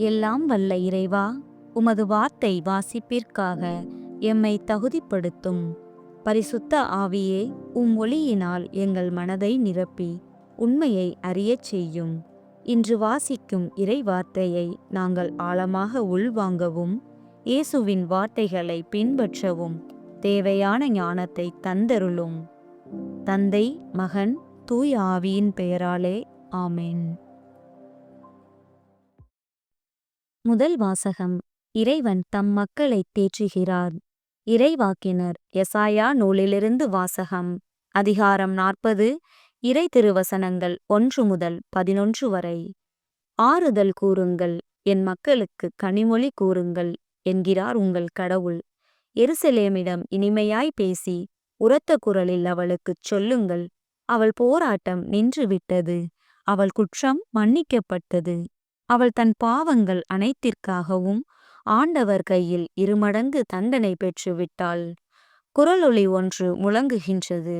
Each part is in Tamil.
எல்லாம் வல்ல இறைவா, உமது வார்த்தை வாசிப்பிற்காக எம்மை தகுதிப்படுத்தும். பரிசுத்த ஆவியே, ஒளியினால் எங்கள் மனதை நிரப்பி உண்மையை அறியச் செய்யும். இன்று வாசிக்கும் இறை வார்த்தையை நாங்கள் ஆழமாக உள்வாங்கவும், இயேசுவின் வார்த்தைகளை பின்பற்றவும் தேவையான ஞானத்தை தந்தருளும். தந்தை, மகன், தூய ஆவியின் பெயராலே ஆமென். முதல் வாசகம். இறைவன் தம் மக்களை தேற்றுகிறார். இறைவாக்கினர் எசாயா நூலிலிருந்து வாசகம். அதிகாரம் 40, இறை திருவசனங்கள் 1 முதல் 11 வரை. ஆறுதல் கூறுங்கள், என் மக்களுக்கு கனிமொழி கூறுங்கள் என்கிறார் உங்கள் கடவுள். எருசலேமிடம் இனிமையாய் பேசி உரத்த குரலில் அவளுக்குச் சொல்லுங்கள், அவள் போராட்டம் நின்றுவிட்டது, அவள் குற்றம் மன்னிக்கப்பட்டது. அவள் தன் பாவங்கள் அனைத்திற்காகவும் ஆண்டவர் கையில் 2 மடங்கு தண்டனை பெற்றுவிட்டாள். குரலொலி ஒன்று முழங்குகின்றது.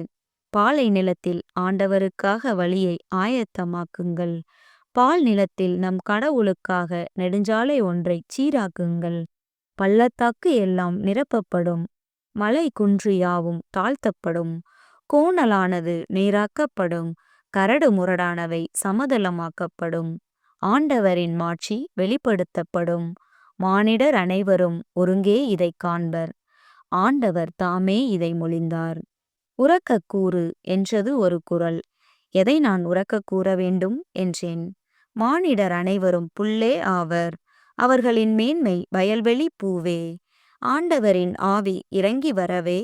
பாலை நிலத்தில் ஆண்டவருக்காக வழியை ஆயத்தமாக்குங்கள். பால் நிலத்தில் நம் கடவுளுக்காக நெடுஞ்சாலை ஒன்றை சீராக்குங்கள். பள்ளத்தாக்கு எல்லாம் நிரப்பப்படும், மலை குன்று யாவும் தாழ்த்தப்படும், கோணலானது நேராக்கப்படும், கரடு முரடானவை சமதளமாக்கப்படும். ஆண்டவரின் மாட்சி வெளிப்படுத்தப்படும். மானிடர் அனைவரும் ஒருங்கே இதை காண்பர். ஆண்டவர் தாமே இதை மொழிந்தார். உரக்கக் கூறு என்றது ஒரு குரல். எதை நான் உரக்கக் கூற வேண்டும் என்றேன். மானிடர் அனைவரும் புல்லே ஆவர், அவர்களின் மேன்மை வயல்வெளி பூவே. ஆண்டவரின் ஆவி இறங்கி வரவே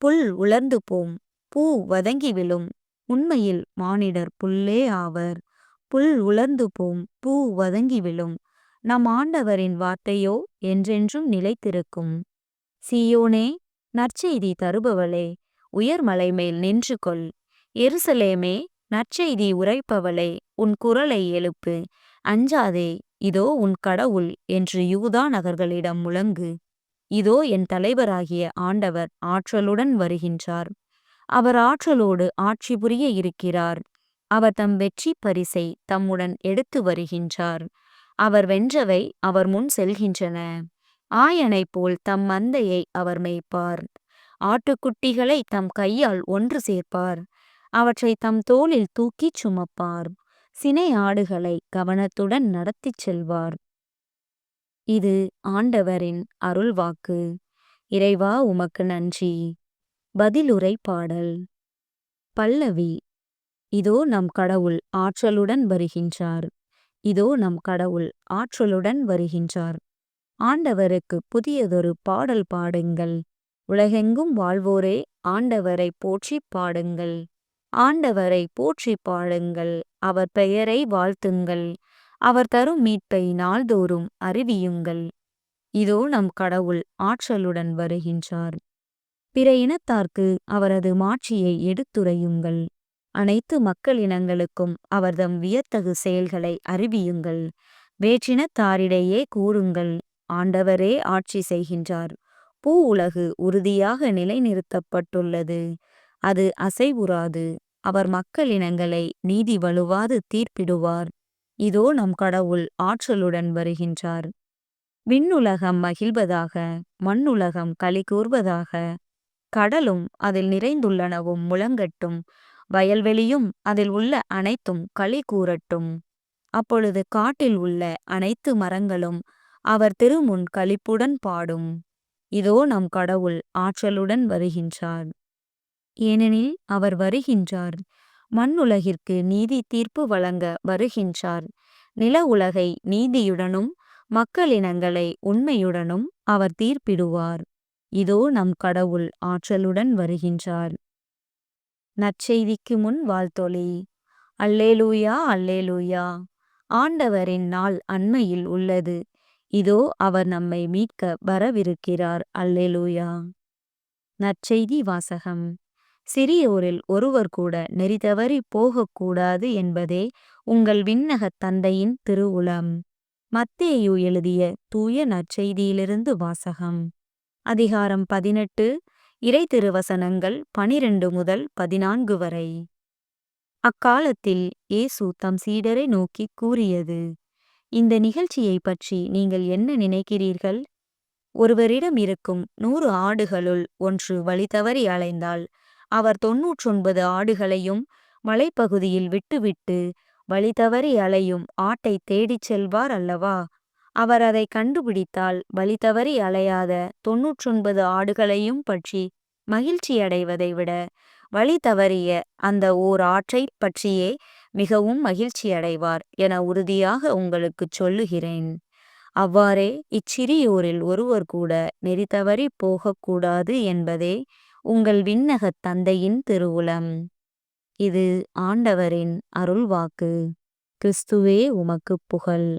புல் உலர்ந்து போம், பூ வதங்கி விழும். உண்மையில் மானிடர் புல்லே ஆவர், புல் உலர்ந்து போம், பூ வதங்கி விழும். நம் ஆண்டவரின் வார்த்தையோ என்றென்றும் நிலைத்திருக்கும். சீயோனே, நற்செய்தி தருபவளே, உயர்மலை மேல் நின்று கொள். எருசலேமே, நற்செய்தி உரைப்பவளே, உன் குரலை எழுப்பு. அஞ்சாதே, இதோ உன் கடவுள் என்று யூதா நகர்களிடம் முழங்கு. இதோ என் தலைவராகிய ஆண்டவர் ஆற்றலுடன் வருகின்றார். அவர் ஆற்றலோடு ஆட்சி புரிய இருக்கிறார். அவர் தம் வெற்றி பரிசை தம்முடன் எடுத்து வருகின்றார். அவர் வென்றவை அவர் முன் செல்கின்றன. ஆயனை போல் தம் மந்தையை அவர் மேய்ப்பார். ஆட்டுக்குட்டிகளை தம் கையால் ஒன்று சேர்ப்பார். அவற்றை தம் தோளில் தூக்கிச் சுமப்பார். சினை ஆடுகளை கவனத்துடன் நடத்திச் செல்வார். இது ஆண்டவரின் அருள்வாக்கு. இறைவா, உமக்கு நன்றி. பதிலுரை பாடல். பல்லவி. இதோ நம் கடவுள் ஆற்றலுடன் வருகின்றார். இதோ நம் கடவுள் ஆற்றலுடன் வருகின்றார். ஆண்டவருக்கு புதியதொரு பாடல் பாடுங்கள். உலகெங்கும் வாழ்வோரே, ஆண்டவரை போற்றி பாடுங்கள். ஆண்டவரை போற்றி பாடுங்கள், அவர் பெயரை வாழ்த்துங்கள். அவர் தரும் மீட்பை நாள்தோறும் அறிவியுங்கள். இதோ நம் கடவுள் ஆற்றலுடன் வருகின்றார். பிற இனத்தார்க்கு அவரது மாட்சியை எடுத்துரையுங்கள். அனைத்து மக்களினங்களுக்கும் அவர்தம் வியத்தகு செயல்களை அறிவியுங்கள். வேற்றினத்தாரிடையே கூறுங்கள், ஆண்டவரே ஆட்சி செய்கின்றார். பூ உலகு உறுதியாக நிலைநிறுத்தப்பட்டுள்ளது, அது அசைவுறாது. அவர் மக்களினங்களை நீதி வலுவாது தீர்ப்பிடுவார். இதோ நம் கடவுள் ஆற்றலுடன் வருகின்றார். விண்ணுலகம் மகிழ்வதாக, மண்ணுலகம் களி கூர்வதாக. கடலும் அதில் நிறைந்துள்ளனவும் முழங்கட்டும், வயல்வெளியும் அதில் உள்ள அனைத்தும் களி கூறட்டும். அப்பொழுது காட்டில் உள்ள அனைத்து மரங்களும் அவர் திருமுன் களிப்புடன் பாடும். இதோ நம் கடவுள் ஆற்றலுடன் வருகின்றார். ஏனெனில் அவர் வருகின்றார், மண்ணுலகிற்கு நீதி தீர்ப்பு வழங்க வருகின்றார். நில உலகை நீதியுடனும் மக்களினங்களை உண்மையுடனும் அவர் தீர்ப்பிடுவார். இதோ நம் கடவுள் ஆற்றலுடன் வருகின்றார். நற்செய்திக்கு முன் வாழ்த்தொலி. அல்லேலூயா, அல்லேலூயா. ஆண்டவரின் நாள் அண்மையில் உள்ளது. இதோ அவர் நம்மை மீட்க வரவிருக்கிறார். அல்லேலூயா. நற்செய்தி வாசகம். சிறியோரில் ஒருவர் கூட நெறி தவறி போகக்கூடாது என்பதே உங்கள் விண்ணகத் தந்தையின் திருவுளம். மத்தேயு எழுதிய தூய நற்செய்தியிலிருந்து வாசகம். அதிகாரம் 18, இறை திருவசனங்கள் 12 முதல் 14 வரை. அக்காலத்தில் இயேசு தம் சீடரை நோக்கி கூறியது: இந்த நிகழ்ச்சியை பற்றி நீங்கள் என்ன நினைக்கிறீர்கள்? ஒருவரிடம் இருக்கும் 100 ஆடுகளுள் ஒன்று வழி தவறி அலைந்தால் அவர் 99 ஆடுகளையும் மலைப்பகுதியில் விட்டுவிட்டு வழி தவறி அலையும் ஆட்டை தேடிச் செல்வார் அல்லவா? அவர் அதை கண்டுபிடித்தால் வழி தவறி அலையாத 99 ஆடுகளையும் பற்றி மகிழ்ச்சியடைவதை விட வழி தவறிய அந்த ஓர் ஆற்றைப் பற்றியே மிகவும் மகிழ்ச்சியடைவார் என உறுதியாக உங்களுக்குச் சொல்லுகிறேன். அவ்வாறே இச்சிறியோரில் ஒருவர் கூட நெறி தவறிப் போகக்கூடாது என்பதே உங்கள் விண்ணகத் தந்தையின் திருவுளம். இது ஆண்டவரின் அருள்வாக்கு. கிறிஸ்துவே உமக்குப் புகழ்.